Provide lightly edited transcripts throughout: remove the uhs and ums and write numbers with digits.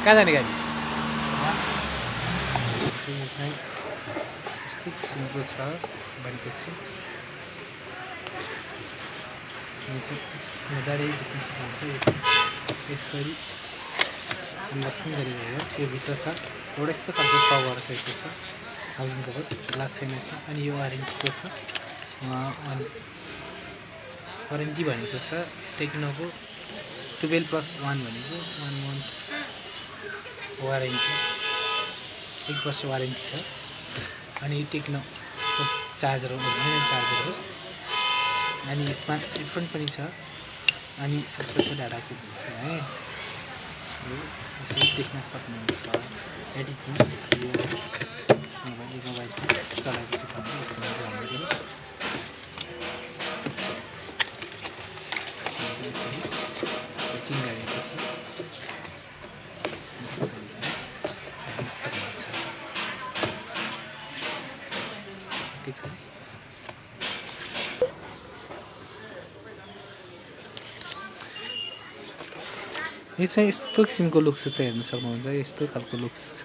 कहाँ जाने गाडी यो चाहिँ यस्तै किसिमको छ भनेपछि यो चाहिँ मजाले देख्न सक्नुहुन्छ यो चाहिँ यसरी अनबक्सिङ गरिरहेको यो भित्र छ एउटा यस्तो खालको कभर छ यस्तो छ हाउसिङ कभर ग्लास छैन यसमा अनि यो वारेन्टीको छ वारेन्टी भनेको छ टेक्नोको 12+1 भनेको 1 मन्थ वारेन्टी 1 वर्ष वारेन्टी छ अनि टेक्नोको चार्जर हो ओरिजिनल चार्जर हो अनि यसमा हेडफोन पनि छ अनि पछि डाटा केबल छ है यो यसरी देख्न सक्नुहुन्छ एडिसन यो मोबाइल चलाएपछि पनि यस्तो हुन्छ हाम्रो यसरी पेकिङ गरेको छ देख्न सक्नुहुन्छ के छ यो चाहिँ यस्तो किसिमको लुक्स छ हेर्न सक्नुहुन्छ यस्तो खालको लुक्स छ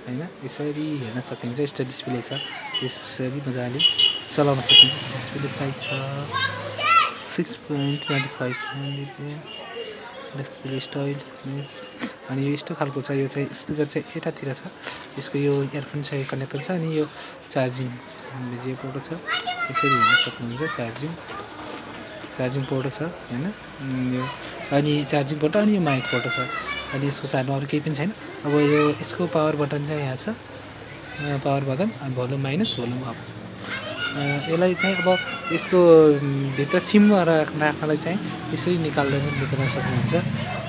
हैन यसरी हेर्न सकिन्छ यस्तो डिस्प्ले छ यसरी मजाले चलाउन सकिन्छ डिस्प्ले साइज छ 6.25 डिस्प्ले स्टाइल अनि यो यस्तो खालको छ यो चाहिँ स्पिकर चाहिँ यतातिर छ यसको यो इयरफोन चाहिँ कनेक्टर छ अनि यो चार्जिङ पोर्ट छ यसरी हेर्न सक्नुहुन्छ चार्जिङ पोर्ट छ हैन यो अनि चार्जिङ पोर्ट अनि यो माइक पोर्ट छ अनि यसको साथमा अरु केही पनि छैन अब यो यसको पावर बटन चाहिँ यहाँ छ पावर बटन अनि भोल्युम माइनस भोल्युम अप यसलाई चाहिँ अब यसको भित्र सिम राख्नलाई चाहिँ यसरी निकाल्न सक्नुहुन्छ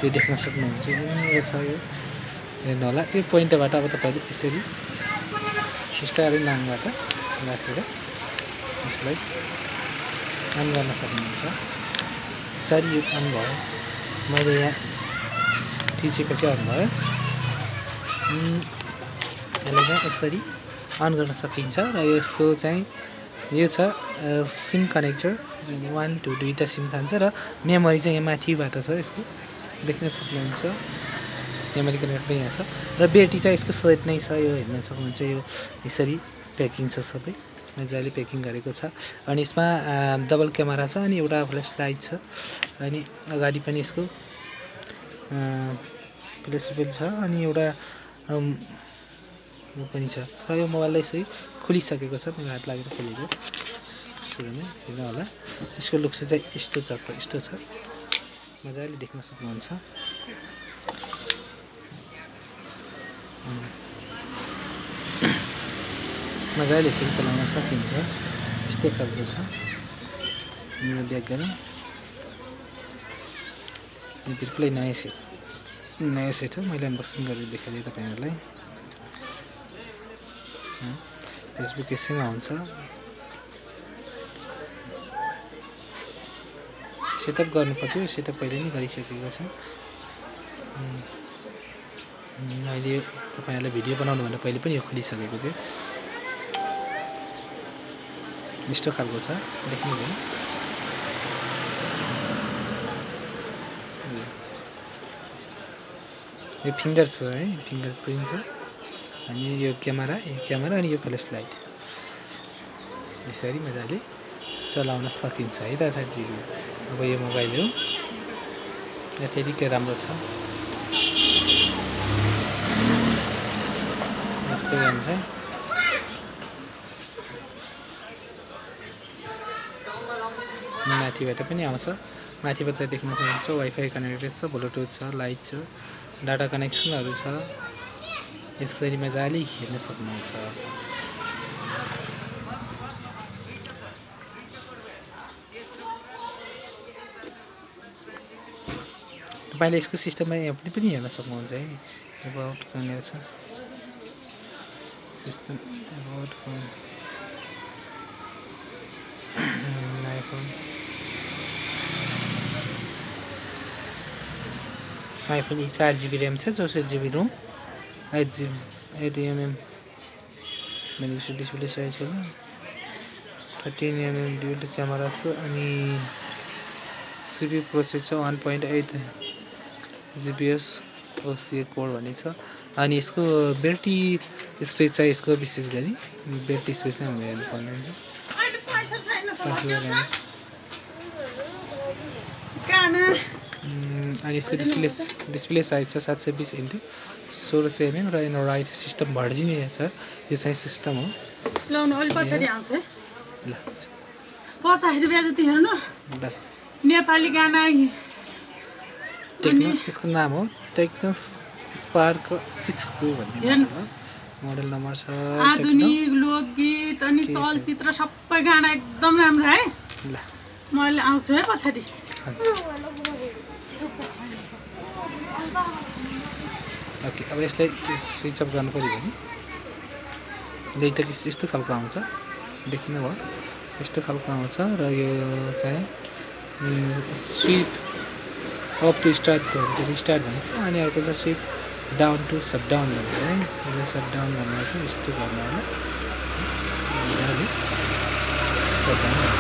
यो देख्न सक्नुहुन्छ यो छ यो हेर्नु होला यो पोइन्टबाट अब तपाईले यसरी बिस्तारै नाङबाट राखेर यसलाई अन गर्न सक्नुहुन्छ यसरी यो अन भयो मैले यहाँ थिचेपछि अन भयो यसलाई चाहिँ यसरी अन गर्न सकिन्छ र यसको चाहिँ यो छ सिम कनेक्टर 1 to 2टा सिम खान्छ र मेमोरी चाहिँ यहाँ माथिबाट छ यसको देख्न सक्नुहुन्छ मेमोरी कनेक्टर पनि यहाँ छ र ब्याट्री चाहिँ यसको सेट नै छ यो हेर्न सक्नुहुन्छ यो यसरी प्याकिङ छ सबै मजाले प्याकिङ गरेको छ अनि यसमा डबल क्यामेरा छ अनि एउटा फ्ल्यास लाइट छ अनि अगाडि पनि यसको फ्ल्यास छ अनि एउटा पनि छ र यो मोबाइललाई यसै खुलिसकेको छ मेरो हात लागेर खोलेको सुरुमै हेर्नु होला यसको लुक्स चाहिँ यस्तो छ मजाले देख्न सक्नुहुन्छ मजाले यसरी चलाउन सकिन्छ यस्तै खालको छ यो ब्याक गरौँ बिल्कुलै नयाँ सेट हो मैले अनबक्सिङ गरेर देखाएँ तपाईहरुलाई फेसबुक यसैमा हुन्छ सेटअप गर्नुपर्थ्यो सेटअप पहिले नै गरिसकेको छ मैले तपाईहरुलाई भिडियो बनाउनु भन्दा पहिले पनि यो खोलिसकेको थिएँ यस्तो खालको छ देख्नुभयो यो फिङ्गर छ है फिङ्गर प्रिन्ट छ अनि यो क्यामेरा अनि यो फ्ल्यास लाइट यसरी मजाले चलाउन सकिन्छ है त साथीहरु अब यो मोबाइल हो यतिकै राम्रो छ यस्तो हुन्छ माथिबाट पनि आउँछ माथिबाट देख्न सक्नुहुन्छ वाइफाई कनेक्टेड छ ब्लुटुथ छ लाइट छ डाटा कनेक्सनहरु छ यसरी मजाले हेर्न सक्नुहुन्छ तपाईले यसको सिस्टममा यहाँ पनि हेर्न सक्नुहुन्छ है अबाउट कनेक्ट छ system about phone iPhone 4GB RAM छ 64GB Rome 8mm display size छ 13mm ड्युअल क्यामेरा छ अनि CPU प्रोसेसर 1.8 GPS ओसियो कोड भन्ने छ अनि यसको ब्याट्री स्पेस चाहिँ यसको विशेष गरी ब्याट्री स्पेस चाहिँ हामीले हेर्नुपर्ने हुन्छ अनि यसको डिस्प्ले साइज छ 720 इन्टु 1600 mm र एन्ड्रोइड सिस्टम भर्जिनिया छ यो चाहिँ सिस्टम हो लाउनु अलि पछाडि आउँछ है ल 50 रुपैयाँ जति हेर्नु नेपाली गाना टेक्नो यसको नाम हो टेक्नो स्पार्क 6 भन्ने मोडल नम्बर छ आधुनिक लोकगीत अनि चलचित्र सबै गाना एकदम राम्रो है ल मैले आउँछु है पछाडि ओके अब यसलाई स्विच अफ गर्नु पर्यो भने दुईटा यस्तो खालको आउँछ देखिनु भयो यस्तो खालको आउँछ र यो चाहिँ स्विप अप टु स्टार्ट भन्छ रिस्टार्ट भन्छ अनि अर्को चाहिँ swipe down to shut down भन्छ है यो सट डाउन भन्दा चाहिँ यस्तो गर्नु होला सट डाउन